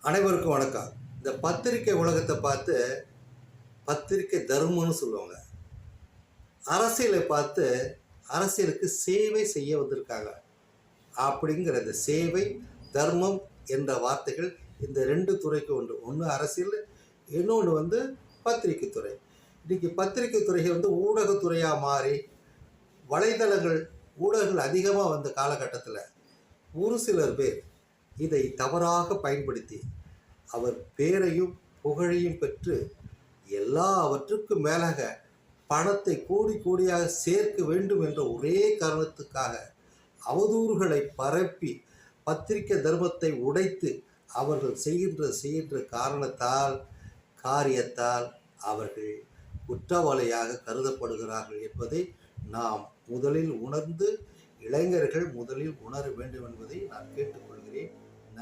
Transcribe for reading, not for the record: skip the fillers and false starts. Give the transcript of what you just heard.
அனைவருக்கும் வணக்கம். இந்த பத்திரிக்கை உலகத்தை பார்த்து பத்திரிக்கை தர்மம்னு சொல்லுவாங்க. அரசியலை பார்த்து அரசியலுக்கு சேவை செய்ய வந்திருக்காங்க அப்படிங்கிற இந்த சேவை தர்மம் என்ற வார்த்தைகள் இந்த ரெண்டு துறைக்கு உண்டு. ஒன்று அரசியல், இன்னொன்று பத்திரிக்கை துறை. இன்றைக்கி பத்திரிக்கை துறைகள் ஊடகத்துறையாக மாறி வலைதளங்கள் ஊடகங்கள் அதிகமாக வந்த காலகட்டத்தில் ஒரு சிலர் பேர் இதை தவறாக பயன்படுத்தி அவர் பேரையும் புகழையும் பெற்று எல்லாவற்றுக்கும் மேலாக பணத்தை கோடி கோடியாக சேர்க்க வேண்டும் என்ற ஒரே காரணத்துக்காக அவதூறுகளை பரப்பி பத்திரிகை தர்மத்தை உடைத்து அவர்கள் செய்கின்ற காரியத்தால் அவர்கள் குற்றவாளியாக கருதப்படுகிறார்கள் என்பதை நாம் முதலில் உணர்ந்து இளைஞர்கள் முதலில் உணர வேண்டும் என்பதை நான் கேட்டுக்கொள்கிறேன்.